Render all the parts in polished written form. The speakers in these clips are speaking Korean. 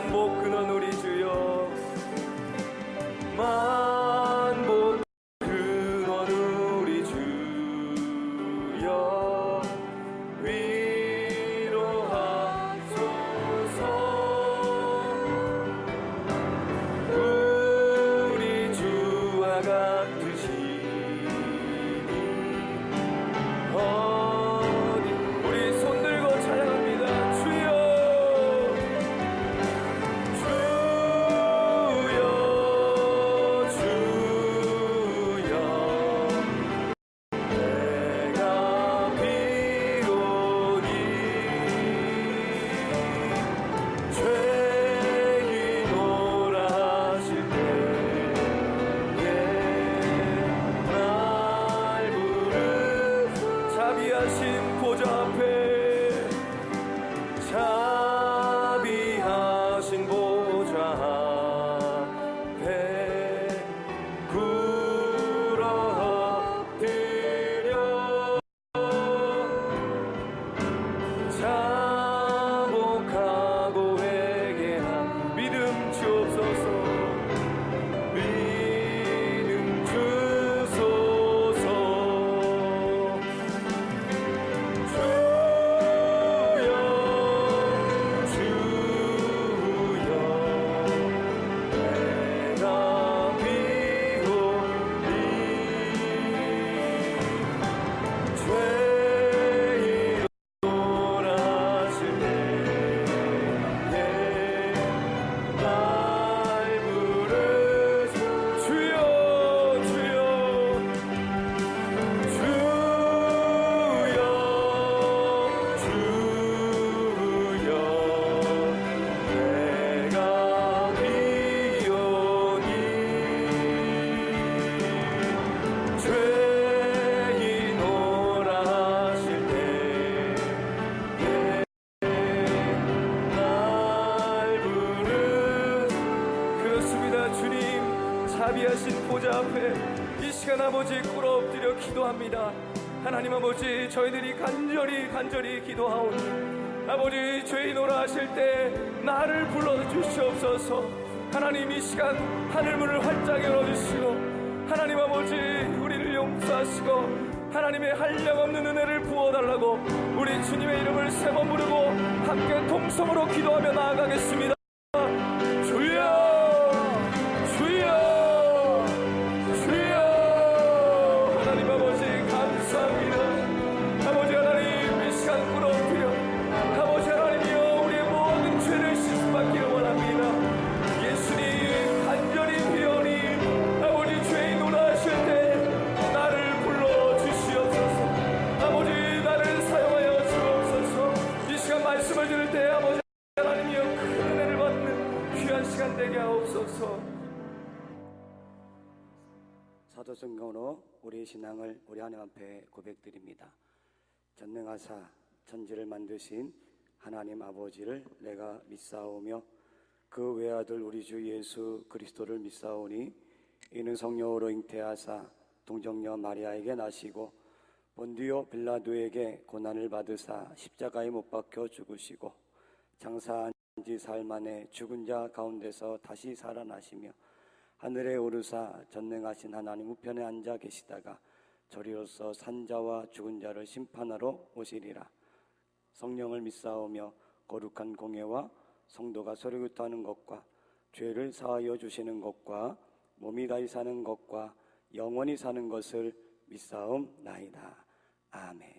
만복 근원 우리 주여 만복 근원 우리 주여 위로하소서 우리 주와 같으시니 우리 손 들고 찬양합니다. 주여 자비하신 보좌 앞에 자비하신 보좌 앞에 굴어 엎드려 자복하고 회개한 믿음 주옵소서 믿음 주소서 자비하신 보좌 앞에 이 시간 아버지 꿇어 엎드려 기도합니다. 하나님 아버지 저희들이 간절히 기도하오니 아버지 죄인오라 하실 때 나를 불러주시옵소서. 하나님 이 시간 하늘문을 활짝 열어주시고 하나님 아버지 우리를 용서하시고 하나님의 한량없는 은혜를 부어달라고 우리 주님의 이름을 세 번 부르고 함께 통성으로 기도하며 나아가겠습니다. 사도성경으로 우리의 신앙을 우리 하나님 앞에 고백드립니다. 전능하사 천지를 만드신 하나님 아버지를 내가 믿사오며 그 외아들 우리 주 예수 그리스도를 믿사오니 이는 성령으로 잉태하사 동정녀 마리아에게 나시고 본디오 빌라도에게 고난을 받으사 십자가에 못 박혀 죽으시고 장사한 지 사흘 만에 죽은 자 가운데서 다시 살아나시며 하늘에 오르사 전능하신 하나님 우편에 앉아 계시다가 저리로서 산자와 죽은 자를 심판하러 오시리라. 성령을 믿사오며 거룩한 공예와 성도가 서로교통하는 것과 죄를 사하여 주시는 것과 몸이 다시 사는 것과 영원히 사는 것을 믿사옵나이다. 아멘.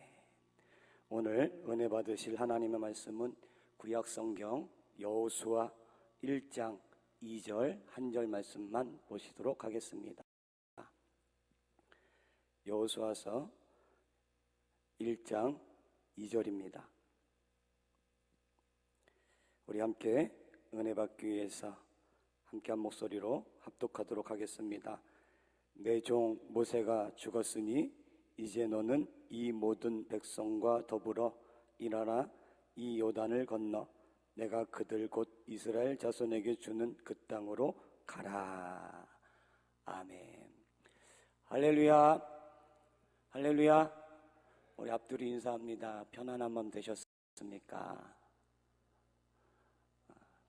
오늘 은혜 받으실 하나님의 말씀은 구약성경 여호수아 1장 2절 한 절 말씀만 보시도록 하겠습니다. 여호수아서 1장 2절입니다. 우리 함께 은혜 받기 위해서 함께한 목소리로 합독하도록 하겠습니다. 내 종 모세가 죽었으니 이제 너는 이 모든 백성과 더불어 일어나 이 요단을 건너 내가 그들 곧 이스라엘 자손에게 주는 그 땅으로 가라. 아멘. 할렐루야. 할렐루야. 우리 앞둘이 인사합니다. 편안한 밤 되셨습니까?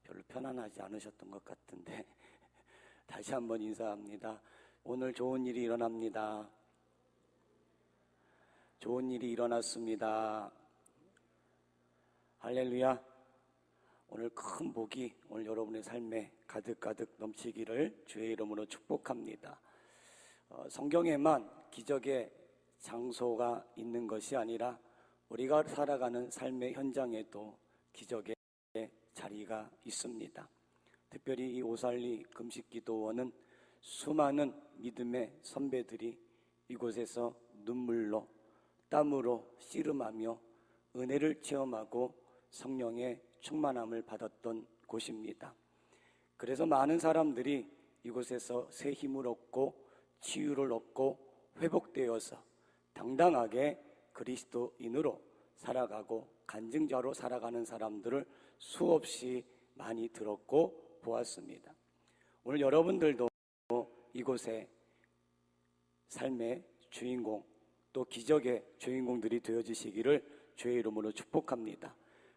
별로 편안하지 않으셨던 것 같은데 다시 한번 인사합니다. 오늘 좋은 일이 일어납니다. 좋은 일이 일어났습니다. 할렐루야. 오늘 큰 복이 오늘 여러분의 삶에 가득가득 넘치기를 주의 이름으로 축복합니다. 성경에만 기적의 장소가 있는 것이 아니라 우리가 살아가는 삶의 현장에도 기적의 자리가 있습니다. 특별히 이 오살리 금식기도원은 수많은 믿음의 선배들이 이곳에서 눈물로 땀으로 씨름하며 은혜를 체험하고 성령의 충만함을 받았던 곳입니다. 그래서 많은 사람들이 이곳에서 새 힘을 얻고 치유를 얻고 회복되어서 당당하게 그리스도인으로 살아가고 간증자로 살아가는 사람들을 수없이 많이 들었고 보았습니다. 오늘 여러분들도 이곳에 삶의 주인공 또 기적의 주인공들이 되어지시기를 주의 이름으로 축복합니다.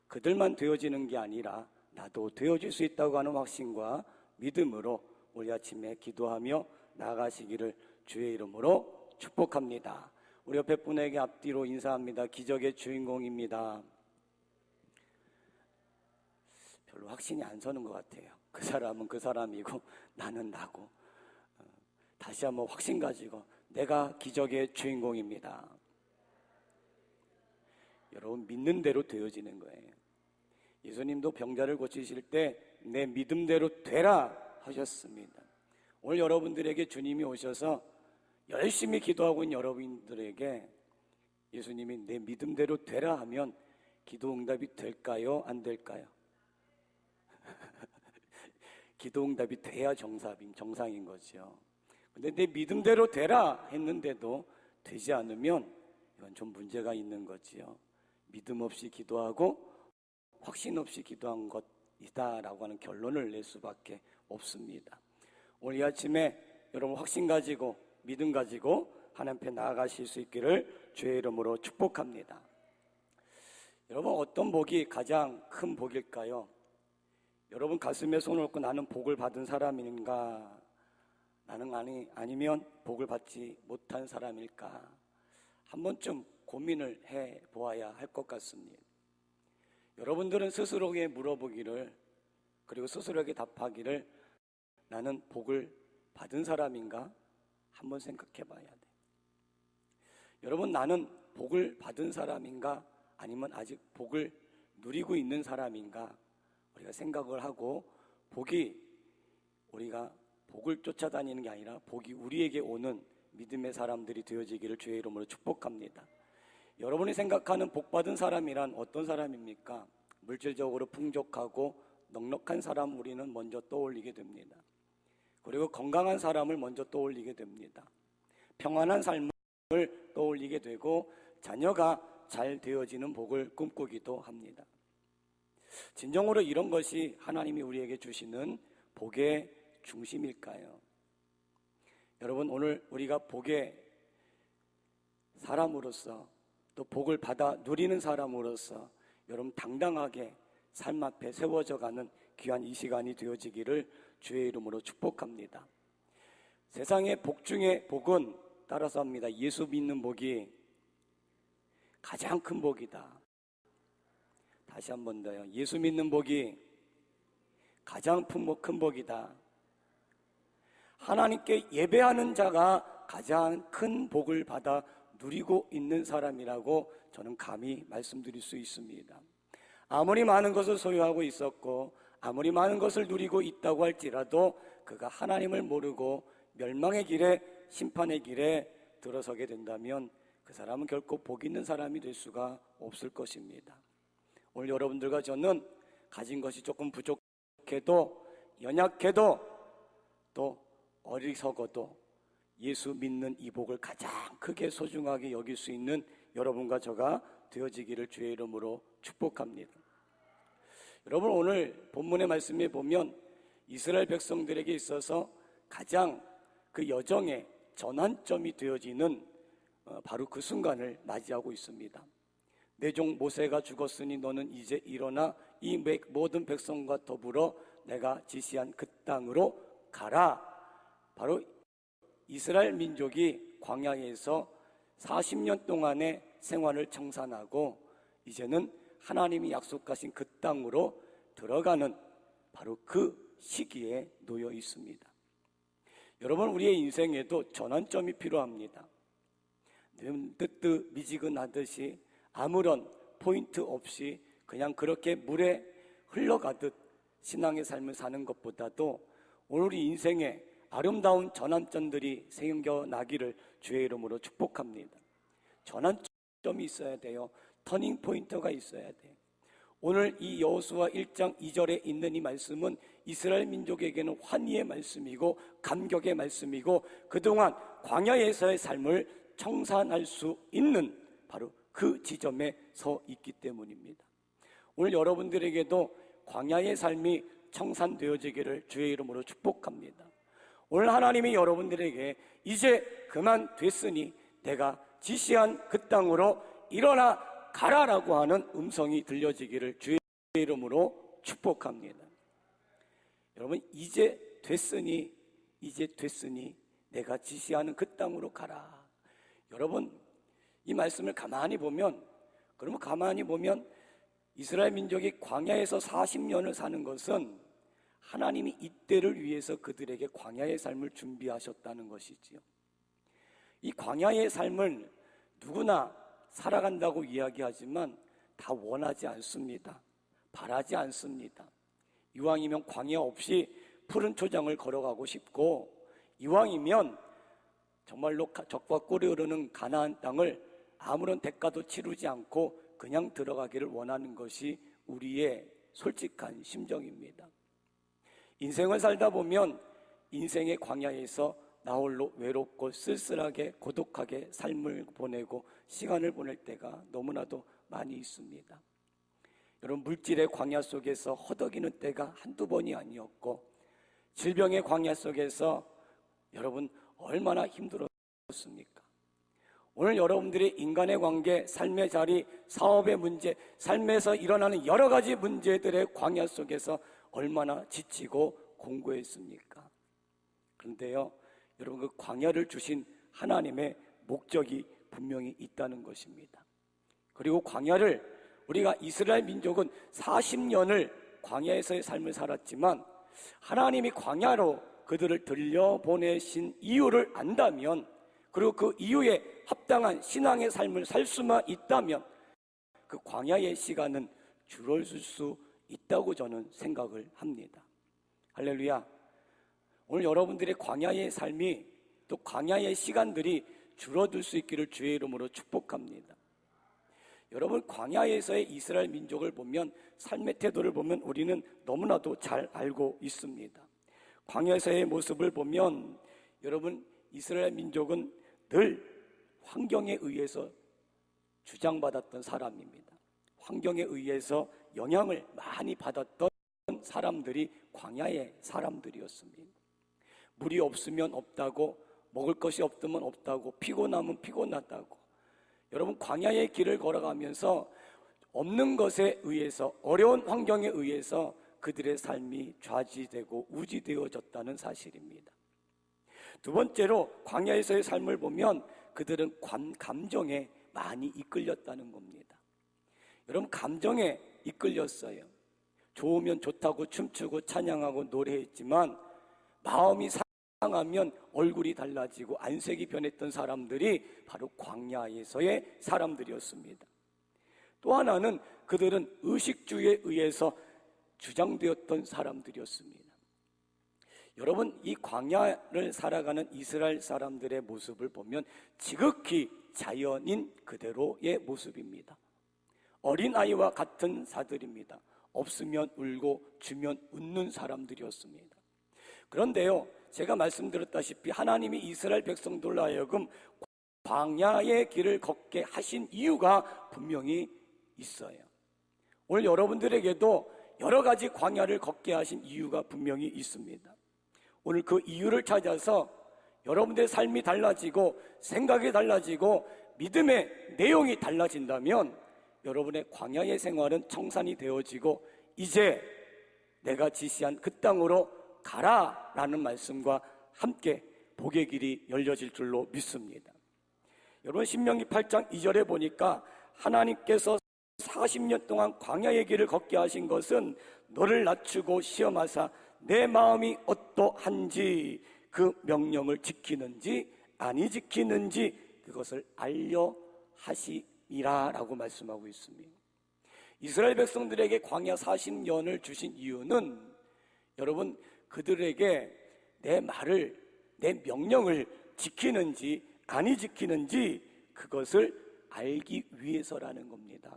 그들만 되어지는 게 아니라 나도 되어질 수 있다고 하는 확신과 믿음으로 우리 아침에 기도하며 나아가시기를 주의 이름으로 축복합니다. 우리 옆에 분에게 앞뒤로 인사합니다. 기적의 주인공입니다. 별로 확신이 안 서는 것 같아요. 그 사람은 그 사람이고 나는 나고. 다시 한번 확신 가지고 내가 기적의 주인공입니다. 여러분 믿는 대로 되어지는 거예요. 예수님도 병자를 고치실 때 내 믿음대로 되라 하셨습니다. 오늘 여러분들에게 주님이 오셔서 열심히 기도하고 있는 여러분들에게 예수님이 내 믿음대로 되라 하면 기도 응답이 될까요? 안 될까요? 기도 응답이 돼야 정상인 거죠. 근데 내 믿음대로 되라 했는데도 되지 않으면 이건 좀 문제가 있는 거지요. 믿음 없이 기도하고 확신 없이 기도한 것이다라고 하는 결론을 낼 수밖에 없습니다. 오늘 이 아침에 여러분 확신 가지고 믿음 가지고 하나님 앞에 나아가실 수 있기를 주의 이름으로 축복합니다. 여러분 어떤 복이 가장 큰 복일까요? 여러분 가슴에 손을 얹고 나는 복을 받은 사람인가? 나는 아니면 복을 받지 못한 사람일까? 한 번쯤 고민을 해보아야 할 것 같습니다. 여러분들은 스스로에게 물어보기를 그리고 스스로에게 답하기를 나는 복을 받은 사람인가? 한번 생각해 봐야 돼. 여러분 나는 복을 받은 사람인가? 아니면 아직 복을 누리고 있는 사람인가? 우리가 생각을 하고 우리가 복을 쫓아다니는 게 아니라 복이 우리에게 오는 믿음의 사람들이 되어지기를 주의 이름으로 축복합니다. 여러분이 생각하는 복받은 사람이란 어떤 사람입니까? 물질적으로 풍족하고 넉넉한 사람 우리는 먼저 떠올리게 됩니다. 그리고 건강한 사람을 먼저 떠올리게 됩니다. 평안한 삶을 떠올리게 되고 자녀가 잘 되어지는 복을 꿈꾸기도 합니다. 진정으로 이런 것이 하나님이 우리에게 주시는 복의 중심일까요? 여러분 오늘 우리가 복의 사람으로서 또 복을 받아 누리는 사람으로서 여러분 당당하게 삶 앞에 세워져 가는 귀한 이 시간이 되어지기를 주의 이름으로 축복합니다. 세상의 복 중에 복은 따라서 합니다. 예수 믿는 복이 가장 큰 복이다. 다시 한 번 더요. 예수 믿는 복이 가장 큰 복이다. 하나님께 예배하는 자가 가장 큰 복을 받아 누리고 있는 사람이라고 저는 감히 말씀드릴 수 있습니다. 아무리 많은 것을 소유하고 있었고 아무리 많은 것을 누리고 있다고 할지라도 그가 하나님을 모르고 멸망의 길에 심판의 길에 들어서게 된다면 그 사람은 결코 복 있는 사람이 될 수가 없을 것입니다. 오늘 여러분들과 저는 가진 것이 조금 부족해도 연약해도 또 어리석어도 예수 믿는 이 복을 가장 크게 소중하게 여길 수 있는 여러분과 저가 되어지기를 주의 이름으로 축복합니다. 여러분 오늘 본문의 말씀에 보면 이스라엘 백성들에게 있어서 가장 그 여정의 전환점이 되어지는 바로 그 순간을 맞이하고 있습니다. 내 종 모세가 죽었으니 너는 이제 일어나 이 모든 백성과 더불어 내가 지시한 그 땅으로 가라. 바로 이스라엘 민족이 광야에서 40년 동안의 생활을 청산하고 이제는 하나님이 약속하신 그 땅으로 들어가는 바로 그 시기에 놓여 있습니다. 여러분, 우리의 인생에도 전환점이 필요합니다. 뜨뜻미지근하듯이 아무런 포인트 없이 그냥 그렇게 물에 흘러가듯 신앙의 삶을 사는 것보다도 오늘 우리 인생에 아름다운 전환점들이 생겨나기를 주의 이름으로 축복합니다. 전환점이 있어야 돼요. 터닝 포인트가 있어야 돼요. 오늘 이 여호수아 1장 2절에 있는 이 말씀은 이스라엘 민족에게는 환희의 말씀이고 감격의 말씀이고 그동안 광야에서의 삶을 청산할 수 있는 바로 그 지점에 서 있기 때문입니다. 오늘 여러분들에게도 광야의 삶이 청산되어지기를 주의 이름으로 축복합니다. 오늘 하나님이 여러분들에게 이제 그만 됐으니 내가 지시한 그 땅으로 일어나 가라라고 하는 음성이 들려지기를 주의 이름으로 축복합니다. 여러분, 이제 됐으니 내가 지시하는 그 땅으로 가라. 여러분, 이 말씀을 가만히 보면 이스라엘 민족이 광야에서 40년을 사는 것은 하나님이 이때를 위해서 그들에게 광야의 삶을 준비하셨다는 것이지요. 이 광야의 삶을 누구나 살아간다고 이야기하지만 다 원하지 않습니다. 바라지 않습니다. 이왕이면 광야 없이 푸른 초장을 걸어가고 싶고, 이왕이면 정말로 적과 꿀이 흐르는 가나안 땅을 아무런 대가도 치르지 않고 그냥 들어가기를 원하는 것이 우리의 솔직한 심정입니다. 인생을 살다 보면 인생의 광야에서 나홀로 외롭고 쓸쓸하게 고독하게 삶을 보내고 시간을 보낼 때가 너무나도 많이 있습니다. 여러분, 물질의 광야 속에서 허덕이는 때가 한두 번이 아니었고, 질병의 광야 속에서 여러분 얼마나 힘들었습니까? 오늘 여러분들이 인간의 관계, 삶의 자리, 사업의 문제, 삶에서 일어나는 여러 가지 문제들의 광야 속에서 얼마나 지치고 공고했습니까? 그런데요, 여러분, 그 광야를 주신 하나님의 목적이 분명히 있다는 것입니다. 그리고 광야를 우리가 이스라엘 민족은 40년을 광야에서의 삶을 살았지만 하나님이 광야로 그들을 들려보내신 이유를 안다면, 그리고 그 이유에 합당한 신앙의 삶을 살 수만 있다면 그 광야의 시간은 줄어들 수 있다고 저는 생각을 합니다. 할렐루야. 오늘 여러분들의 광야의 삶이, 또 광야의 시간들이 줄어들 수 있기를 주의 이름으로 축복합니다. 여러분, 광야에서의 이스라엘 민족을 보면, 삶의 태도를 보면 우리는 너무나도 잘 알고 있습니다. 광야에서의 모습을 보면 여러분, 이스라엘 민족은 늘 환경에 의해서 주장받았던 사람입니다. 환경에 의해서 영향을 많이 받았던 사람들이 광야의 사람들이었습니다. 물이 없으면 없다고, 먹을 것이 없으면 없다고, 피곤하면 피곤하다고. 여러분, 광야의 길을 걸어가면서 없는 것에 의해서, 어려운 환경에 의해서 그들의 삶이 좌지되고 우지되어졌다는 사실입니다. 두 번째로 광야에서의 삶을 보면 그들은 감정에 많이 이끌렸다는 겁니다. 여러분, 감정에 이끌렸어요. 좋으면 좋다고 춤추고 찬양하고 노래했지만 마음이 상하면 얼굴이 달라지고 안색이 변했던 사람들이 바로 광야에서의 사람들이었습니다. 또 하나는 그들은 의식주의에 의해서 주장되었던 사람들이었습니다. 여러분, 이 광야를 살아가는 이스라엘 사람들의 모습을 보면 지극히 자연인 그대로의 모습입니다. 어린아이와 같은 사들입니다. 없으면 울고 주면 웃는 사람들이었습니다. 그런데요, 제가 말씀드렸다시피 하나님이 이스라엘 백성들로 하여금 광야의 길을 걷게 하신 이유가 분명히 있어요. 오늘 여러분들에게도 여러 가지 광야를 걷게 하신 이유가 분명히 있습니다. 오늘 그 이유를 찾아서 여러분들의 삶이 달라지고 생각이 달라지고 믿음의 내용이 달라진다면 여러분의 광야의 생활은 청산이 되어지고 이제 내가 지시한 그 땅으로 가라라는 말씀과 함께 복의 길이 열려질 줄로 믿습니다. 여러분, 신명기 8장 2절에 보니까 하나님께서 40년 동안 광야의 길을 걷게 하신 것은 너를 낮추고 시험하사 내 마음이 어떠한지 그 명령을 지키는지 아니 지키는지 그것을 알려 하시니라 라고 말씀하고 있습니다. 이스라엘 백성들에게 광야 40년을 주신 이유는 여러분, 그들에게 내 말을, 내 명령을 지키는지 아니 지키는지 그것을 알기 위해서라는 겁니다.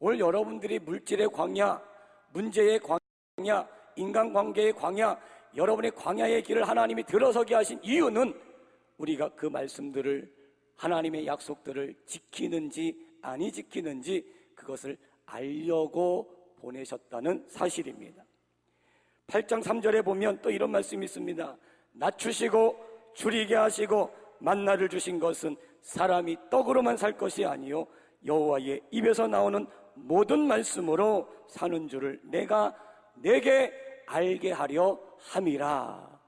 오늘 여러분들이 물질의 광야, 문제의 광야, 인간관계의 광야, 여러분의 광야의 길을 하나님이 들어서게 하신 이유는 우리가 그 말씀들을, 하나님의 약속들을 지키는지 아니 지키는지 그것을 알려고 보내셨다는 사실입니다. 8장 3절에 보면 또 이런 말씀이 있습니다. 낮추시고 줄이게 하시고 만나를 주신 것은 사람이 떡으로만 살 것이 아니요 여호와의 입에서 나오는 모든 말씀으로 사는 줄을 내가 내게 알게 하려 함이라.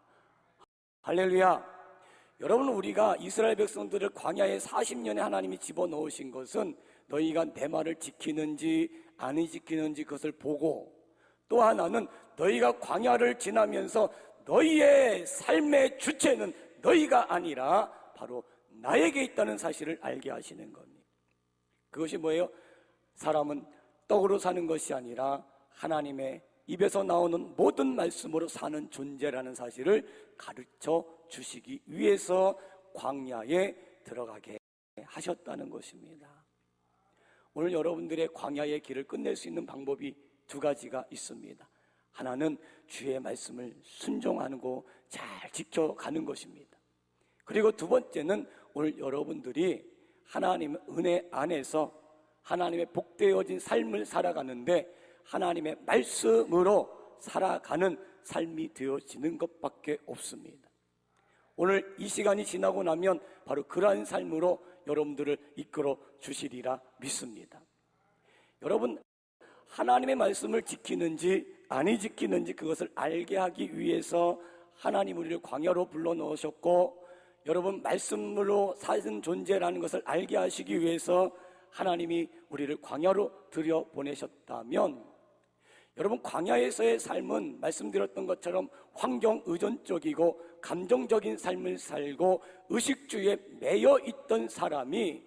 할렐루야. 여러분, 우리가 이스라엘 백성들을 광야에 40년에 하나님이 집어넣으신 것은 너희가 내 말을 지키는지 아니 지키는지 그것을 보고, 또 하나는 너희가 광야를 지나면서 너희의 삶의 주체는 너희가 아니라 바로 나에게 있다는 사실을 알게 하시는 겁니다. 그것이 뭐예요? 사람은 떡으로 사는 것이 아니라 하나님의 입에서 나오는 모든 말씀으로 사는 존재라는 사실을 가르쳐 주시기 위해서 광야에 들어가게 하셨다는 것입니다. 오늘 여러분들의 광야의 길을 끝낼 수 있는 방법이 두 가지가 있습니다. 하나는 주의 말씀을 순종하고 잘 지켜가는 것입니다. 그리고 두 번째는 오늘 여러분들이 하나님의 은혜 안에서 하나님의 복되어진 삶을 살아가는데 하나님의 말씀으로 살아가는 삶이 되어지는 것밖에 없습니다. 오늘 이 시간이 지나고 나면 바로 그러한 삶으로 여러분들을 이끌어 주시리라 믿습니다. 여러분, 하나님의 말씀을 지키는지 아니 지키는지 그것을 알게 하기 위해서 하나님 우리를 광야로 불러넣으셨고, 여러분 말씀으로 사는 존재라는 것을 알게 하시기 위해서 하나님이 우리를 광야로 들여보내셨다면, 여러분 광야에서의 삶은 말씀드렸던 것처럼 환경 의존적이고 감정적인 삶을 살고 의식주의에 매여 있던 사람이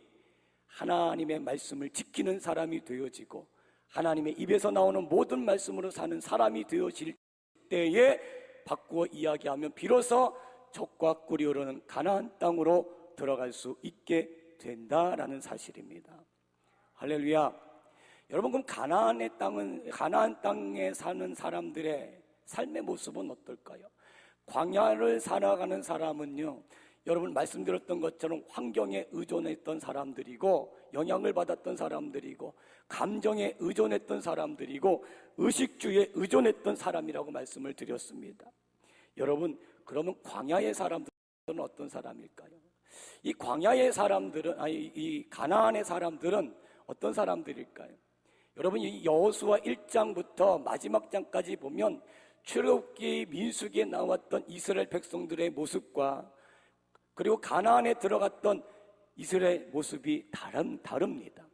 하나님의 말씀을 지키는 사람이 되어지고 하나님의 입에서 나오는 모든 말씀으로 사는 사람이 되어질 때에 바꾸어 이야기하면 비로소 적과 꿀이 흐르는 가나안 땅으로 들어갈 수 있게 된다라는 사실입니다. 할렐루야. 여러분, 그럼 가나안 땅에 사는 사람들의 삶의 모습은 어떨까요? 광야를 살아가는 사람은요, 여러분 말씀드렸던 것처럼 환경에 의존했던 사람들이고 영향을 받았던 사람들이고 감정에 의존했던 사람들이고 의식주의에 의존했던 사람이라고 말씀을 드렸습니다. 여러분, 그러면 광야의 사람들은 어떤 사람일까요? 이 광야의 사람들은, 이 가나안의 사람들은 어떤 사람들일까요? 여러분, 이 여호수아 1장부터 마지막 장까지 보면 출애굽기 민수기에 나왔던 이스라엘 백성들의 모습과 그리고 가나안에 들어갔던 이스라엘 모습이 다릅니다.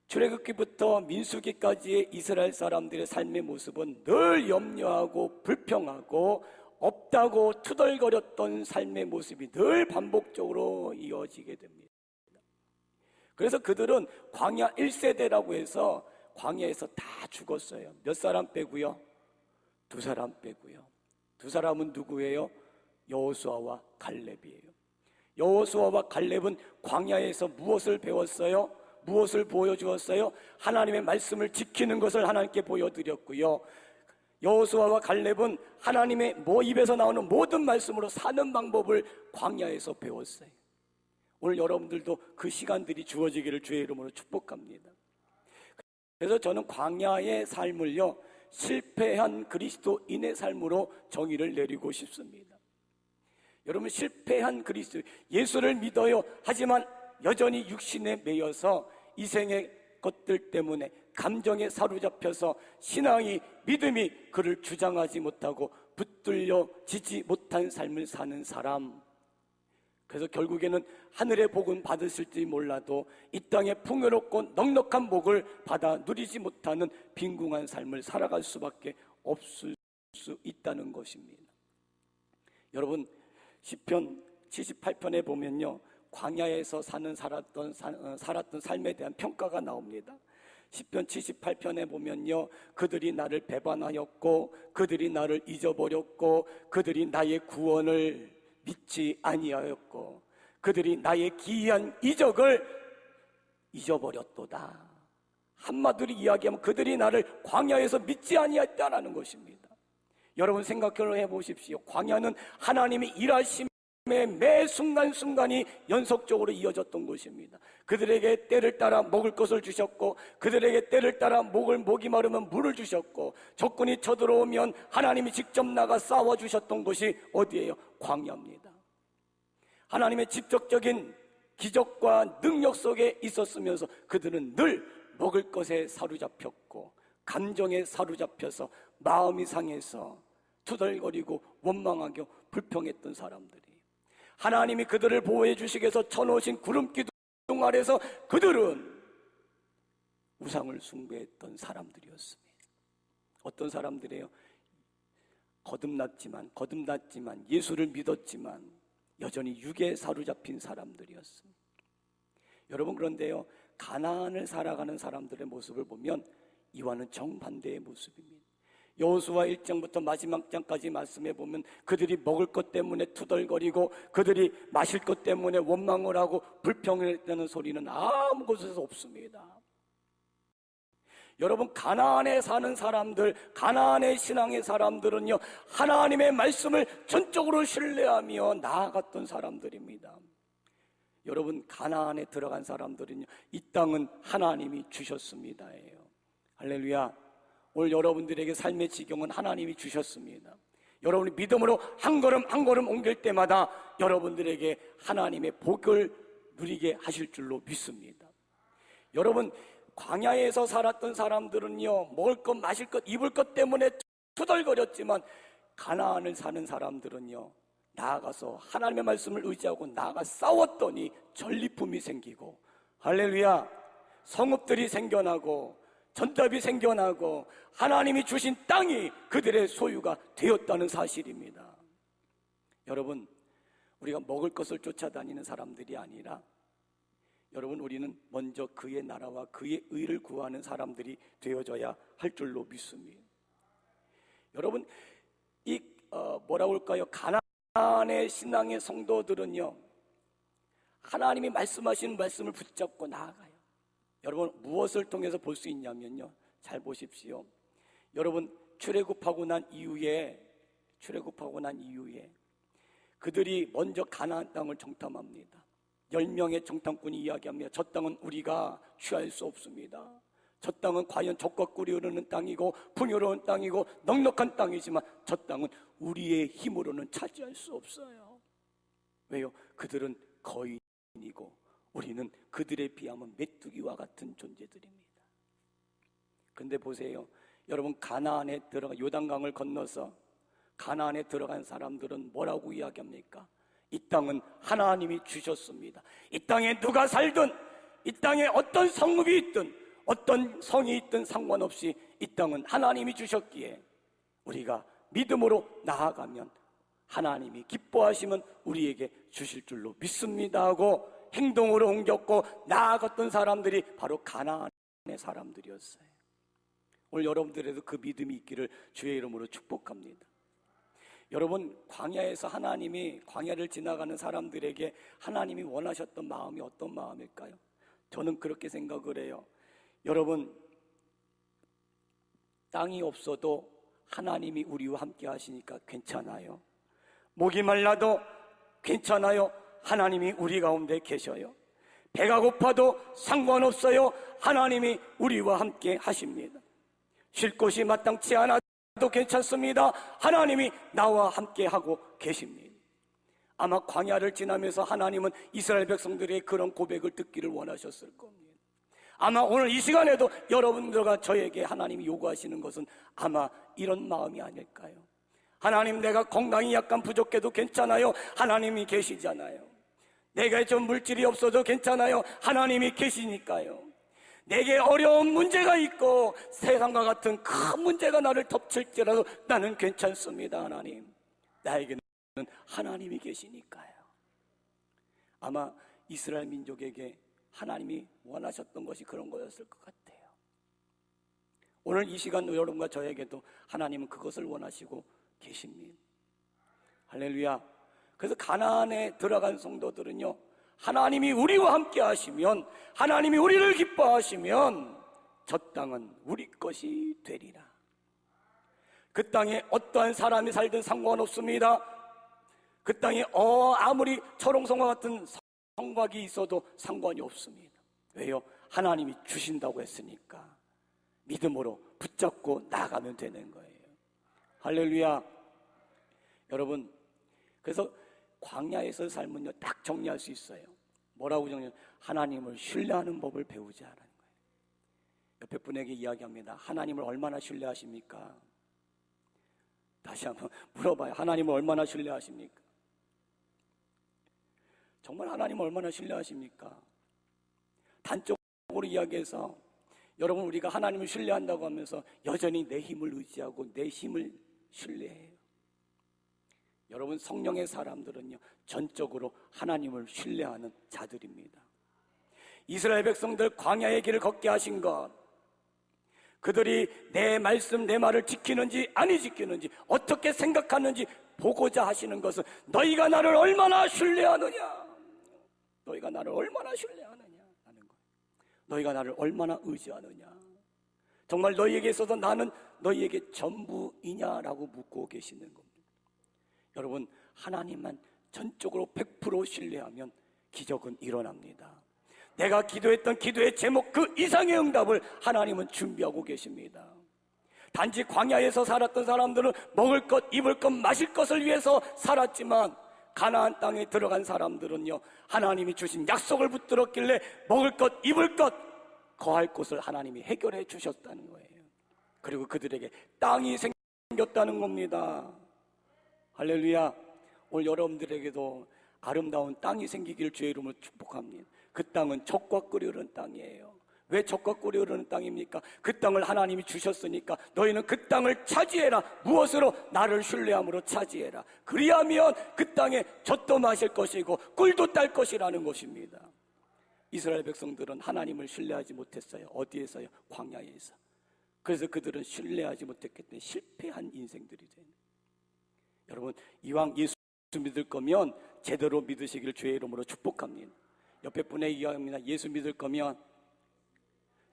출애굽기부터 민수기까지의 이스라엘 사람들의 삶의 모습은 늘 염려하고 불평하고 없다고 투덜거렸던 삶의 모습이 늘 반복적으로 이어지게 됩니다. 그래서 그들은 광야 1세대라고 해서 광야에서 다 죽었어요. 몇 사람 빼고요? 2사람 빼고요. 2사람은 누구예요? 여호수아와 갈렙이에요. 여호수아와 갈렙은 광야에서 무엇을 배웠어요? 무엇을 보여주었어요? 하나님의 말씀을 지키는 것을 하나님께 보여드렸고요. 여호수아와 갈렙은 하나님의 입에서 나오는 모든 말씀으로 사는 방법을 광야에서 배웠어요. 오늘 여러분들도 그 시간들이 주어지기를 주의 이름으로 축복합니다. 그래서 저는 광야의 삶을요, 실패한 그리스도인의 삶으로 정의를 내리고 싶습니다. 여러분, 실패한 그리스도, 예수를 믿어요. 하지만 여전히 육신에 매여서 이 생에 것들 때문에 감정에 사로잡혀서 신앙이, 믿음이 그를 주장하지 못하고 붙들려지지 못한 삶을 사는 사람, 그래서 결국에는 하늘의 복은 받으실지 몰라도 이 땅의 풍요롭고 넉넉한 복을 받아 누리지 못하는 빈궁한 삶을 살아갈 수밖에 없을 수 있다는 것입니다. 여러분, 시편 78편에 보면요, 광야에서 살았던 삶에 대한 평가가 나옵니다. 시편 78편에 보면요, 그들이 나를 배반하였고 그들이 나를 잊어버렸고 그들이 나의 구원을 믿지 아니하였고 그들이 나의 기이한 이적을 잊어버렸도다. 한마디로 이야기하면 그들이 나를 광야에서 믿지 아니했다라는 것입니다. 여러분 생각해 보십시오. 광야는 하나님이 일하심의 매 순간순간이 연속적으로 이어졌던 것입니다. 그들에게 때를 따라 먹을 것을 주셨고 그들에게 때를 따라 목이 마르면 물을 주셨고 적군이 쳐들어오면 하나님이 직접 나가 싸워주셨던 것이 어디예요? 광야입니다. 하나님의 직접적인 기적과 능력 속에 있었으면서 그들은 늘 먹을 것에 사로잡혔고 감정에 사로잡혀서 마음이 상해서 투덜거리고 원망하고 불평했던 사람들이, 하나님이 그들을 보호해 주시기 위해서 쳐놓으신 구름기둥 아래서 그들은 우상을 숭배했던 사람들이었습니다. 어떤 사람들이에요? 거듭났지만 예수를 믿었지만 여전히 육에 사로잡힌 사람들이었습니다. 여러분, 그런데요, 가나안을 살아가는 사람들의 모습을 보면 이와는 정반대의 모습입니다. 여호수아 1장부터 마지막 장까지 말씀해 보면 그들이 먹을 것 때문에 투덜거리고 그들이 마실 것 때문에 원망을 하고 불평을 했다는 소리는 아무 곳에서 없습니다. 여러분, 가나안에 사는 사람들, 가나안의 신앙의 사람들은요, 하나님의 말씀을 전적으로 신뢰하며 나아갔던 사람들입니다. 여러분, 가나안에 들어간 사람들은요, 이 땅은 하나님이 주셨습니다예요. 할렐루야. 오늘 여러분들에게 삶의 지경은 하나님이 주셨습니다. 여러분이 믿음으로 한 걸음 한 걸음 옮길 때마다 여러분들에게 하나님의 복을 누리게 하실 줄로 믿습니다. 여러분, 광야에서 살았던 사람들은요, 먹을 것, 마실 것, 입을 것 때문에 투덜거렸지만 가나안을 사는 사람들은요, 나아가서 하나님의 말씀을 의지하고 나아가 싸웠더니 전리품이 생기고, 할렐루야, 성읍들이 생겨나고 전답이 생겨나고 하나님이 주신 땅이 그들의 소유가 되었다는 사실입니다. 여러분, 우리가 먹을 것을 쫓아다니는 사람들이 아니라 여러분, 우리는 먼저 그의 나라와 그의 의를 구하는 사람들이 되어져야 할 줄로 믿습니다. 여러분, 뭐라고 할까요? 가나안의 신앙의 성도들은요, 하나님이 말씀하신 말씀을 붙잡고 나아가요. 여러분, 무엇을 통해서 볼 수 있냐면요, 잘 보십시오. 여러분, 출애굽하고 난 이후에 그들이 먼저 가나안 땅을 정탐합니다. 10명의 정탐꾼이 이야기합니다. 저 땅은 우리가 취할 수 없습니다. 저 땅은 과연 젖과 꿀이 흐르는 땅이고 풍요로운 땅이고 넉넉한 땅이지만 저 땅은 우리의 힘으로는 차지할 수 없어요. 왜요? 그들은 거인이고 우리는 그들에 비하면 메뚜기와 같은 존재들입니다. 근데 보세요, 여러분, 가나안에 들어가 요단강을 건너서 가나안에 들어간 사람들은 뭐라고 이야기합니까? 이 땅은 하나님이 주셨습니다. 이 땅에 누가 살든, 이 땅에 어떤 성읍이 있든 어떤 성이 있든 상관없이 이 땅은 하나님이 주셨기에 우리가 믿음으로 나아가면 하나님이 기뻐하시면 우리에게 주실 줄로 믿습니다 하고 행동으로 옮겼고 나아갔던 사람들이 바로 가나안의 사람들이었어요. 오늘 여러분들에도 그 믿음이 있기를 주의 이름으로 축복합니다. 여러분, 광야에서 하나님이, 광야를 지나가는 사람들에게 하나님이 원하셨던 마음이 어떤 마음일까요? 저는 그렇게 생각을 해요. 여러분, 땅이 없어도 하나님이 우리와 함께 하시니까 괜찮아요. 목이 말라도 괜찮아요. 하나님이 우리 가운데 계셔요. 배가 고파도 상관없어요. 하나님이 우리와 함께 하십니다. 쉴 곳이 마땅치 않아도 괜찮습니다. 하나님이 나와 함께 하고 계십니다. 아마 광야를 지나면서 하나님은 이스라엘 백성들의 그런 고백을 듣기를 원하셨을 겁니다. 아마 오늘 이 시간에도 여러분들과 저에게 하나님이 요구하시는 것은 아마 이런 마음이 아닐까요? 하나님, 내가 건강이 약간 부족해도 괜찮아요. 하나님이 계시잖아요. 내가 좀 물질이 없어도 괜찮아요. 하나님이 계시니까요. 내게 어려운 문제가 있고 세상과 같은 큰 문제가 나를 덮칠지라도 나는 괜찮습니다. 하나님, 나에게는 하나님이 계시니까요. 아마 이스라엘 민족에게 하나님이 원하셨던 것이 그런 거였을 것 같아요. 오늘 이 시간 여러분과 저에게도 하나님은 그것을 원하시고 계십니다. 할렐루야. 그래서 가나안에 들어간 성도들은요, 하나님이 우리와 함께 하시면, 하나님이 우리를 기뻐하시면 저 땅은 우리 것이 되리라. 그 땅에 어떠한 사람이 살든 상관없습니다. 그 땅에 아무리 철옹성과 같은 성곽이 있어도 상관이 없습니다. 왜요? 하나님이 주신다고 했으니까 믿음으로 붙잡고 나가면 되는 거예요. 할렐루야. 여러분, 그래서 광야에서 삶은요, 딱 정리할 수 있어요. 뭐라고 정리해요? 하나님을 신뢰하는 법을 배우자라는 거예요. 옆에 분에게 이야기합니다. 하나님을 얼마나 신뢰하십니까? 다시 한번 물어봐요. 하나님을 얼마나 신뢰하십니까? 정말 하나님을 얼마나 신뢰하십니까? 단적으로 이야기해서 여러분, 우리가 하나님을 신뢰한다고 하면서 여전히 내 힘을 의지하고 내 힘을 신뢰해요. 여러분, 성령의 사람들은요, 전적으로 하나님을 신뢰하는 자들입니다. 이스라엘 백성들 광야의 길을 걷게 하신 것, 그들이 내 말씀, 내 말을 지키는지 아니 지키는지 어떻게 생각하는지 보고자 하시는 것은 너희가 나를 얼마나 신뢰하느냐, 너희가 나를 얼마나 신뢰하느냐 하는 거예요. 너희가 나를 얼마나 의지하느냐, 정말 너희에게 있어서 나는 너희에게 전부이냐라고 묻고 계시는 겁니다. 여러분, 하나님만 전적으로 100% 신뢰하면 기적은 일어납니다. 내가 기도했던 기도의 제목 그 이상의 응답을 하나님은 준비하고 계십니다. 단지 광야에서 살았던 사람들은 먹을 것, 입을 것, 마실 것을 위해서 살았지만 가나안 땅에 들어간 사람들은요, 하나님이 주신 약속을 붙들었길래 먹을 것, 입을 것, 거할 곳을 하나님이 해결해 주셨다는 거예요. 그리고 그들에게 땅이 생겼다는 겁니다. 할렐루야. 오늘 여러분들에게도 아름다운 땅이 생기길 주의 이름으로 축복합니다. 그 땅은 젖과 꿀이 흐르는 땅이에요. 왜 젖과 꿀이 흐르는 땅입니까? 그 땅을 하나님이 주셨으니까 너희는 그 땅을 차지해라. 무엇으로? 나를 신뢰함으로 차지해라. 그리하면 그 땅에 젖도 마실 것이고 꿀도 딸 것이라는 것입니다. 이스라엘 백성들은 하나님을 신뢰하지 못했어요. 어디에서요? 광야에서. 그래서 그들은 신뢰하지 못했기 때문에 실패한 인생들이 돼요. 여러분, 이왕 예수 믿을 거면 제대로 믿으시길 주의 이름으로 축복합니다. 옆에 분에게 이야기합니다. 예수 믿을 거면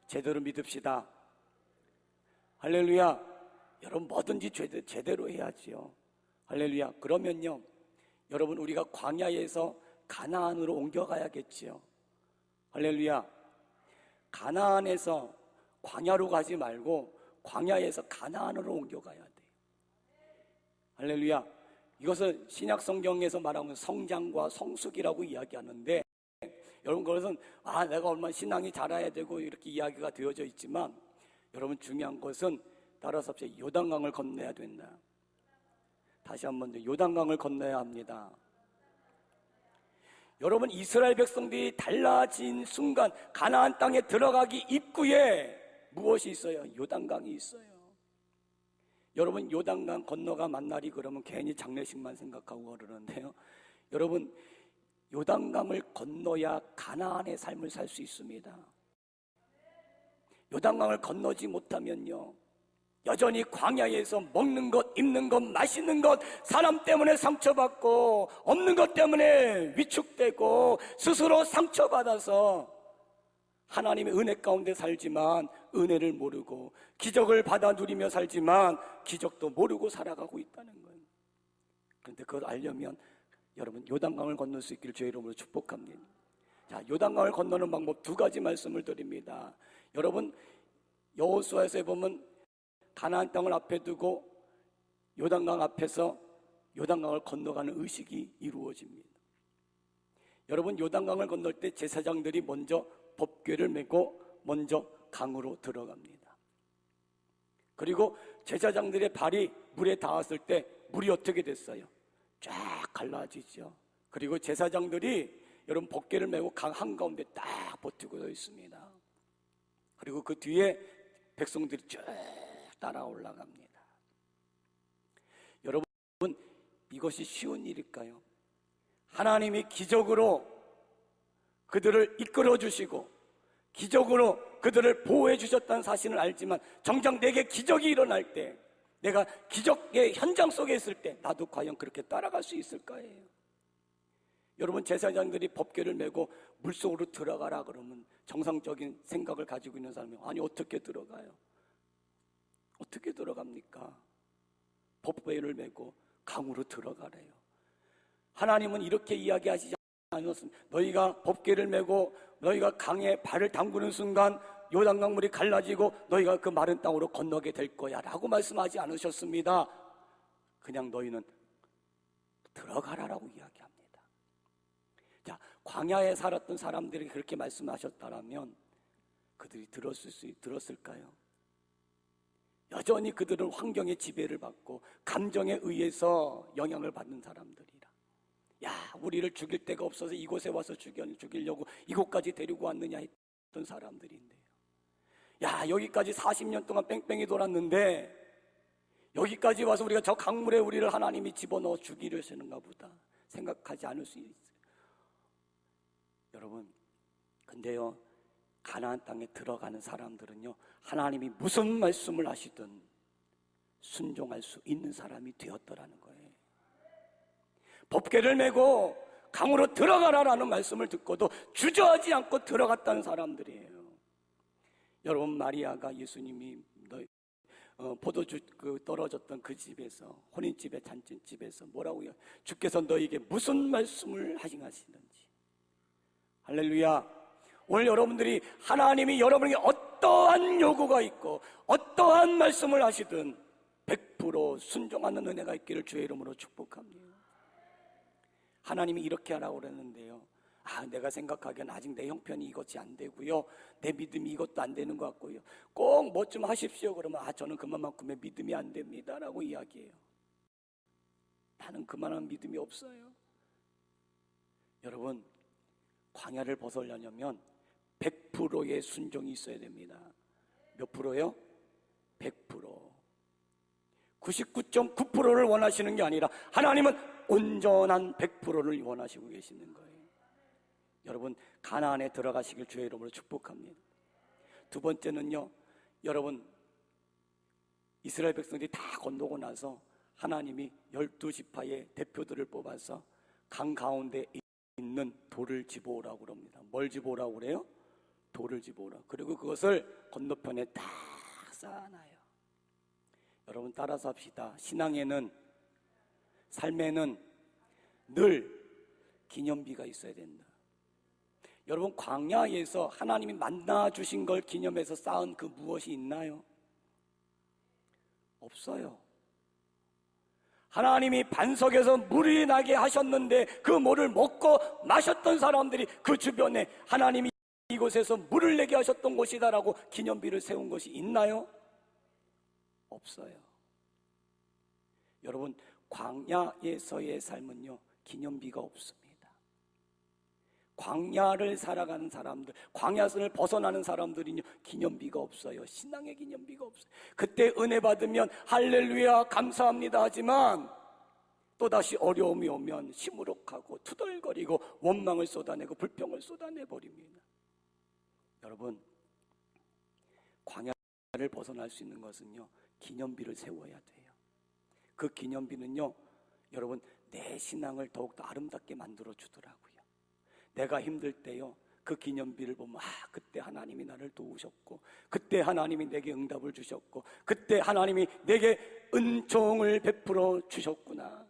제대로 믿읍시다. 할렐루야. 여러분, 뭐든지 제대로 해야지요. 할렐루야. 그러면요, 여러분, 우리가 광야에서 가나안으로 옮겨가야겠지요. 할렐루야. 가나안에서 광야로 가지 말고 광야에서 가나안으로 옮겨가야 돼요. 할렐루야. 이것은 신약 성경에서 말하면 성장과 성숙이라고 이야기하는데, 여러분, 그것은 내가 얼마나 신앙이 자라야 되고 이렇게 이야기가 되어져 있지만, 여러분, 중요한 것은 따라서 요단강을 건너야 된다. 다시 한번 요단강을 건너야 합니다. 여러분, 이스라엘 백성들이 달라진 순간 가나안 땅에 들어가기 입구에 무엇이 있어요? 요단강이 있어요. 여러분, 요단강 건너가 만날이 그러면 괜히 장례식만 생각하고 그러는데요, 여러분, 요단강을 건너야 가나안의 삶을 살 수 있습니다. 요단강을 건너지 못하면요, 여전히 광야에서 먹는 것, 입는 것, 마시는 것, 사람 때문에 상처받고 없는 것 때문에 위축되고 스스로 상처받아서 하나님의 은혜 가운데 살지만 은혜를 모르고, 기적을 받아 누리며 살지만 기적도 모르고 살아가고 있다는 거예요. 그런데 그걸 알려면 여러분, 요단강을 건널 수 있기를 주의 이름으로 축복합니다. 자, 요단강을 건너는 방법 두 가지 말씀을 드립니다. 여러분, 여호수아에서 보면 가나안 땅을 앞에 두고 요단강 앞에서 요단강을 건너가는 의식이 이루어집니다. 여러분, 요단강을 건널 때 제사장들이 먼저 법궤를 메고 먼저 강으로 들어갑니다. 그리고 제사장들의 발이 물에 닿았을 때 물이 어떻게 됐어요? 쫙 갈라지죠. 그리고 제사장들이 여러분 법궤를 메고 강 한가운데 딱 버티고 서 있습니다. 그리고 그 뒤에 백성들이 쭉 따라 올라갑니다. 여러분, 이것이 쉬운 일일까요? 하나님이 기적으로 그들을 이끌어 주시고 기적으로 그들을 보호해 주셨다는 사실을 알지만 정작 내게 기적이 일어날 때, 내가 기적의 현장 속에 있을 때 나도 과연 그렇게 따라갈 수 있을까요? 여러분, 제사장들이 법궤를 메고 물속으로 들어가라 그러면 정상적인 생각을 가지고 있는 사람이 아니 어떻게 들어가요? 어떻게 들어갑니까? 법궤를 메고 강으로 들어가래요. 하나님은 이렇게 이야기하시지 않았습니다. 너희가 법궤를 메고 너희가 강에 발을 담그는 순간 요단강물이 갈라지고 너희가 그 마른 땅으로 건너게 될 거야 라고 말씀하지 않으셨습니다. 그냥 너희는 들어가라라고 이야기합니다. 자, 광야에 살았던 사람들이 그렇게 말씀하셨다면 그들이 들었을까요? 여전히 그들은 환경의 지배를 받고 감정에 의해서 영향을 받는 사람들이라. 야, 우리를 죽일 데가 없어서 이곳에 와서 죽이려고 이곳까지 데리고 왔느냐 했던 사람들인데요. 야, 여기까지 40년 동안 뺑뺑이 돌았는데 여기까지 와서 우리가 저 강물에 우리를 하나님이 집어넣어 죽이려시는가 보다 생각하지 않을 수 있어요. 여러분, 근데요, 가나안 땅에 들어가는 사람들은요, 하나님이 무슨 말씀을 하시든 순종할 수 있는 사람이 되었더라는 거예요. 법궤를 메고 강으로 들어가라라는 말씀을 듣고도 주저하지 않고 들어갔다는 사람들이에요. 여러분, 마리아가 예수님이 포도주 떨어졌던 그 집에서, 혼인집에 잔치집에서 뭐라고요? 주께서 너에게 무슨 말씀을 하시는지. 할렐루야. 오늘 여러분들이 하나님이 여러분에게 어떠한 요구가 있고 어떠한 말씀을 하시든 100% 순종하는 은혜가 있기를 주의 이름으로 축복합니다. 하나님이 이렇게 하라고 그랬는데요, 내가 생각하기엔 아직 내 형편이 이것이 안 되고요, 내 믿음이 이것도 안 되는 것 같고요, 꼭 뭐 좀 하십시오 그러면 저는 그만큼의 믿음이 안 됩니다 라고 이야기해요. 나는 그만한 믿음이 없어요. 여러분, 광야를 벗어나려면 100%의 순종이 있어야 됩니다. 몇 프로요? 100%. 99.9%를 원하시는 게 아니라 하나님은 온전한 100%를 원하시고 계시는 거예요. 여러분, 가나안에 들어가시길 주의 이름으로 축복합니다. 두 번째는요, 여러분, 이스라엘 백성들이 다 건너고 나서 하나님이 12지파의 대표들을 뽑아서 강 가운데 있는 돌을 집어오라고 그럽니다. 뭘 집어오라고 그래요? 돌을 집어오라. 그리고 그것을 건너편에 딱 쌓아놔요. 여러분, 따라서 합시다. 신앙에는, 삶에는 늘 기념비가 있어야 된다. 여러분, 광야에서 하나님이 만나주신 걸 기념해서 쌓은 그 무엇이 있나요? 없어요. 하나님이 반석에서 물이 나게 하셨는데 그 물을 먹고 마셨던 사람들이 그 주변에 하나님이 이곳에서 물을 내게 하셨던 곳이다라고 기념비를 세운 것이 있나요? 없어요. 여러분, 광야에서의 삶은요, 기념비가 없습니다. 광야를 살아가는 사람들, 광야선을 벗어나는 사람들은요, 기념비가 없어요. 신앙의 기념비가 없어요. 그때 은혜 받으면 할렐루야 감사합니다 하지만 또다시 어려움이 오면 시무룩하고 투덜거리고 원망을 쏟아내고 불평을 쏟아내버립니다. 여러분, 광야를 벗어날 수 있는 것은요, 기념비를 세워야 돼요. 그 기념비는요, 여러분, 내 신앙을 더욱더 아름답게 만들어 주더라고요. 내가 힘들 때요, 그 기념비를 보면 그때 하나님이 나를 도우셨고, 그때 하나님이 내게 응답을 주셨고, 그때 하나님이 내게 은총을 베풀어 주셨구나,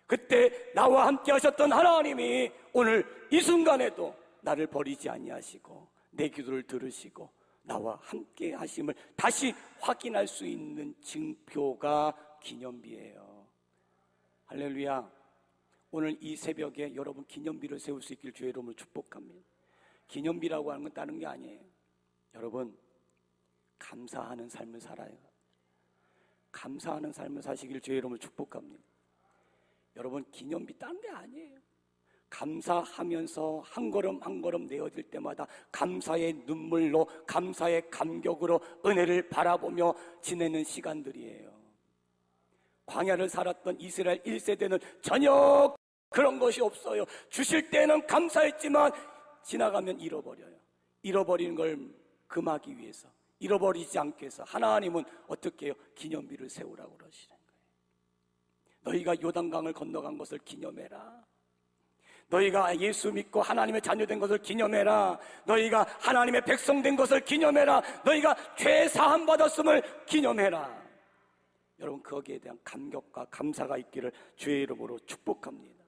그때 나와 함께 하셨던 하나님이 오늘 이 순간에도 나를 버리지 아니하시고 내 기도를 들으시고 나와 함께 하심을 다시 확인할 수 있는 증표가 기념비예요. 할렐루야. 오늘 이 새벽에 여러분 기념비를 세울 수 있길 주의 이름으로 축복합니다. 기념비라고 하는 건 다른 게 아니에요. 여러분, 감사하는 삶을 살아요. 감사하는 삶을 사시길 주의 이름으로 축복합니다. 여러분, 기념비 딴 게 아니에요. 감사하면서 한 걸음 한 걸음 내어질 때마다 감사의 눈물로, 감사의 감격으로 은혜를 바라보며 지내는 시간들이에요. 광야를 살았던 이스라엘 1세대는 전혀 그런 것이 없어요. 주실 때는 감사했지만 지나가면 잃어버려요. 잃어버리는 걸 금하기 위해서, 잃어버리지 않기 위해서 하나님은 어떻게 해요? 기념비를 세우라고 그러시는 거예요. 너희가 요단강을 건너간 것을 기념해라. 너희가 예수 믿고 하나님의 자녀된 것을 기념해라. 너희가 하나님의 백성 된 것을 기념해라. 너희가 죄 사함 받았음을 기념해라. 여러분, 거기에 대한 감격과 감사가 있기를 주의 이름으로 축복합니다.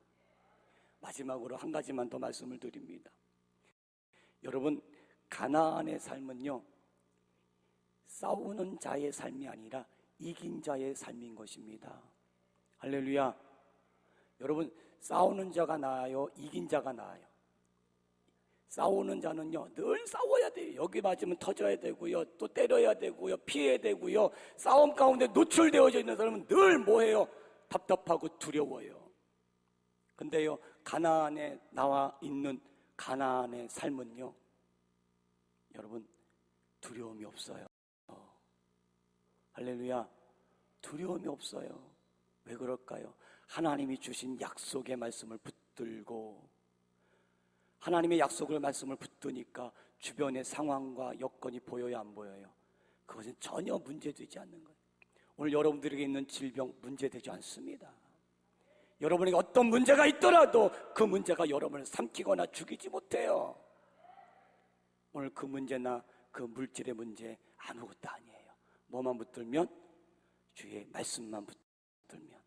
마지막으로 한 가지만 더 말씀을 드립니다. 여러분, 가나안의 삶은요, 싸우는 자의 삶이 아니라 이긴 자의 삶인 것입니다. 할렐루야. 여러분, 싸우는 자가 나아요, 이긴 자가 나아요? 싸우는 자는요, 늘 싸워야 돼요. 여기 맞으면 터져야 되고요, 또 때려야 되고요, 피해야 되고요. 싸움 가운데 노출되어져 있는 사람은 늘 뭐해요? 답답하고 두려워요. 근데요, 가나안에 나와 있는 가나안의 삶은요, 여러분, 두려움이 없어요. 할렐루야. 두려움이 없어요. 왜 그럴까요? 하나님이 주신 약속의 말씀을 붙들고, 하나님의 약속의 말씀을 붙드니까 주변의 상황과 여건이 보여요, 안 보여요? 그것은 전혀 문제되지 않는 거예요. 오늘 여러분들에게 있는 질병 문제되지 않습니다. 여러분에게 어떤 문제가 있더라도 그 문제가 여러분을 삼키거나 죽이지 못해요. 오늘 그 문제나 그 물질의 문제 아무것도 아니에요. 뭐만 붙들면? 주의 말씀만 붙들면.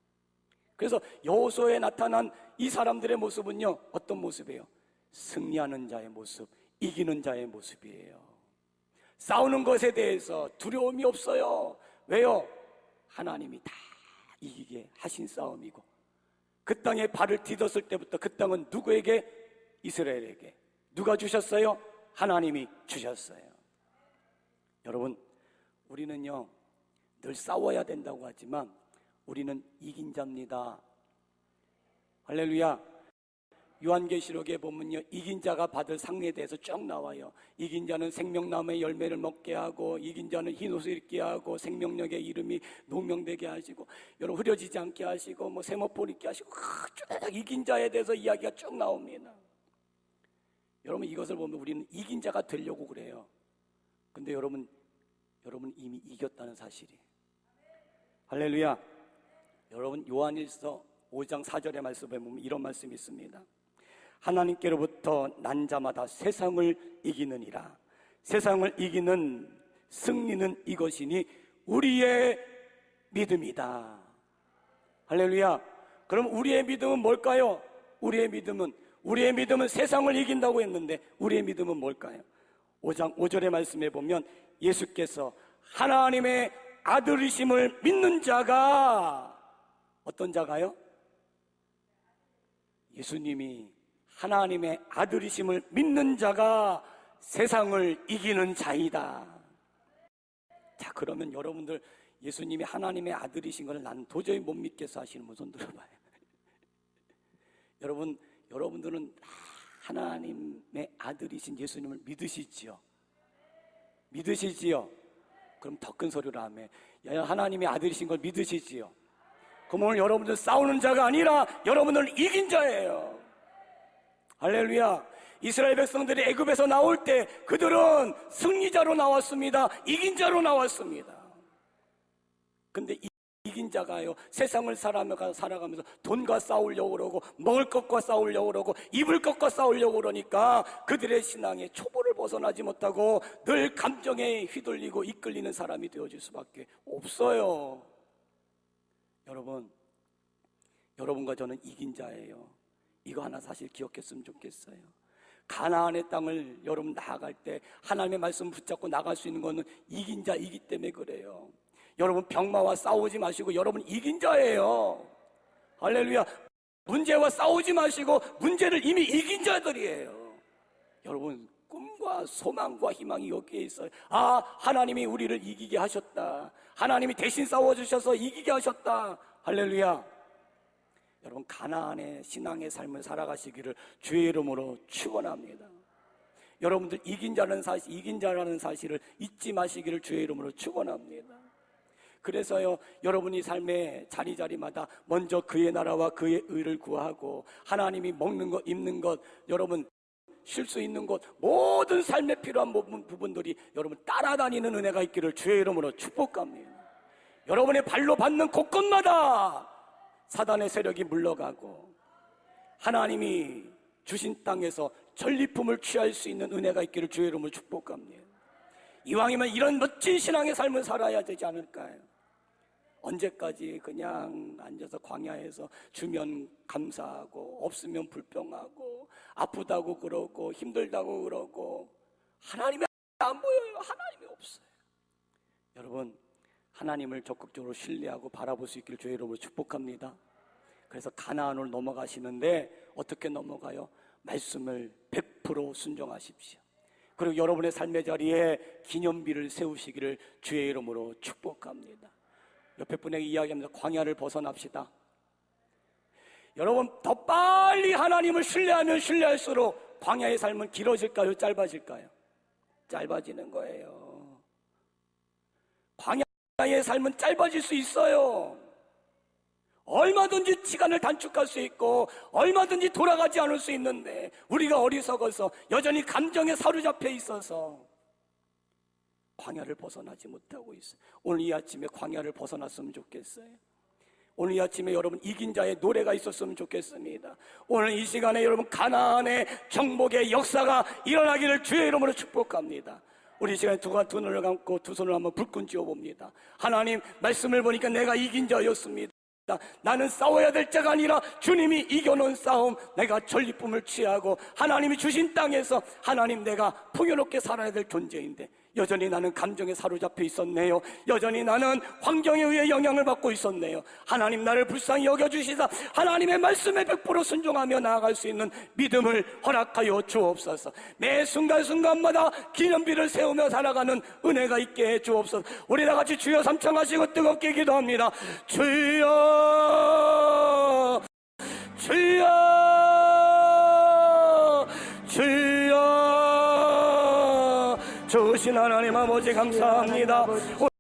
그래서 여호수아에 나타난 이 사람들의 모습은요, 어떤 모습이에요? 승리하는 자의 모습, 이기는 자의 모습이에요. 싸우는 것에 대해서 두려움이 없어요. 왜요? 하나님이 다 이기게 하신 싸움이고, 그 땅에 발을 디뎠을 때부터 그 땅은 누구에게? 이스라엘에게. 누가 주셨어요? 하나님이 주셨어요. 여러분, 우리는요, 늘 싸워야 된다고 하지만 우리는 이긴 자입니다. 할렐루야. 요한계시록에 보면요, 이긴 자가 받을 상에 대해서 쭉 나와요. 이긴 자는 생명나무의 열매를 먹게 하고, 이긴 자는 흰 옷을 입게 하고, 생명력의 이름이 농명되게 하시고, 여러분 흐려지지 않게 하시고, 뭐 세모포를 입게 하시고, 쭉 이긴 자에 대해서 이야기가 쭉 나옵니다. 여러분, 이것을 보면 우리는 이긴 자가 되려고 그래요. 근데 여러분 이미 이겼다는 사실이에요. 할렐루야. 여러분, 요한일서 5장 4절의 말씀에 보면 이런 말씀이 있습니다. 하나님께로부터 난 자마다 세상을 이기느니라. 세상을 이기는 승리는 이것이니 우리의 믿음이다. 할렐루야. 그럼 우리의 믿음은 뭘까요? 우리의 믿음은 세상을 이긴다고 했는데 우리의 믿음은 뭘까요? 5장 5절의 말씀에 보면 예수께서 하나님의 아들이심을 믿는 자가, 어떤 자가요? 예수님이 하나님의 아들이심을 믿는 자가 세상을 이기는 자이다. 자, 그러면 여러분들 예수님이 하나님의 아들이신 걸 나는 도저히 못 믿겠어 하시는 분 손 들어봐요. 여러분들은 하나님의 아들이신 예수님을 믿으시지요? 믿으시지요? 그럼 더 큰 소리로 하면, 하나님의 아들이신 걸 믿으시지요? 그럼 오늘 여러분들 싸우는 자가 아니라 여러분들은 이긴 자예요. 할렐루야. 이스라엘 백성들이 애굽에서 나올 때 그들은 승리자로 나왔습니다. 이긴 자로 나왔습니다. 근데 이긴 자가요, 세상을 살아가면서 돈과 싸우려고 그러고, 먹을 것과 싸우려고 그러고, 입을 것과 싸우려고 그러니까 그들의 신앙의 초보를 벗어나지 못하고 늘 감정에 휘둘리고 이끌리는 사람이 되어질 수밖에 없어요. 여러분과 저는 이긴 자예요. 이거 하나 사실 기억했으면 좋겠어요. 가나안의 땅을 여러분 나아갈 때 하나님의 말씀 붙잡고 나갈 수 있는 것은 이긴 자이기 때문에 그래요. 여러분, 병마와 싸우지 마시고 여러분 이긴 자예요. 할렐루야. 문제와 싸우지 마시고 문제를 이미 이긴 자들이에요. 여러분, 꿈과 소망과 희망이 여기에 있어요. 아, 하나님이 우리를 이기게 하셨다. 하나님이 대신 싸워주셔서 이기게 하셨다. 할렐루야. 여러분, 가나안의 신앙의 삶을 살아가시기를 주의 이름으로 축원합니다. 여러분들 이긴 자라는 사실을 잊지 마시기를 주의 이름으로 축원합니다. 그래서요, 여러분이 삶의 자리자리마다 먼저 그의 나라와 그의 의를 구하고 하나님이 먹는 것, 입는 것, 여러분 쉴 수 있는 것, 모든 삶에 필요한 부분들이 여러분 따라다니는 은혜가 있기를 주의 이름으로 축복합니다. 여러분의 발로 밟는 곳곳마다 사단의 세력이 물러가고 하나님이 주신 땅에서 전리품을 취할 수 있는 은혜가 있기를 주의 이름으로 축복합니다. 이왕이면 이런 멋진 신앙의 삶을 살아야 되지 않을까요? 언제까지 그냥 앉아서 광야에서 주면 감사하고 없으면 불평하고 아프다고 그러고 힘들다고 그러고 하나님이 안 보여요. 하나님이 없어요. 여러분, 하나님을 적극적으로 신뢰하고 바라볼 수 있기를 주의 이름으로 축복합니다. 그래서 가나안으로 넘어가시는데 어떻게 넘어가요? 말씀을 100% 순종하십시오. 그리고 여러분의 삶의 자리에 기념비를 세우시기를 주의 이름으로 축복합니다. 옆에 분에게 이야기합니다. 광야를 벗어납시다. 여러분, 더 빨리 하나님을 신뢰하면 신뢰할수록 광야의 삶은 길어질까요? 짧아질까요? 짧아지는 거예요. 광야의 삶은 짧아질 수 있어요. 얼마든지 시간을 단축할 수 있고 얼마든지 돌아가지 않을 수 있는데 우리가 어리석어서 여전히 감정에 사로잡혀 있어서 광야를 벗어나지 못하고 있어요. 오늘 이 아침에 광야를 벗어났으면 좋겠어요. 오늘 이 아침에 여러분 이긴 자의 노래가 있었으면 좋겠습니다. 오늘 이 시간에 여러분 가나안의 정복의 역사가 일어나기를 주의 이름으로 축복합니다. 우리 이 시간에 두 눈을 감고 두 손을 한번 불끈 쥐어봅니다. 하나님, 말씀을 보니까 내가 이긴 자였습니다. 나는 싸워야 될 자가 아니라 주님이 이겨놓은 싸움, 내가 전리품을 취하고 하나님이 주신 땅에서 하나님 내가 풍요롭게 살아야 될 존재인데 여전히 나는 감정에 사로잡혀 있었네요. 여전히 나는 환경에 의해 영향을 받고 있었네요. 하나님, 나를 불쌍히 여겨주시사 하나님의 말씀에 100% 순종하며 나아갈 수 있는 믿음을 허락하여 주옵소서. 매 순간순간마다 기념비를 세우며 살아가는 은혜가 있게 해 주옵소서. 우리 다같이 주여 삼창하시고 뜨겁게 기도합니다. 주여, 주여, 주여. 주신 하나님 아버지 감사합니다.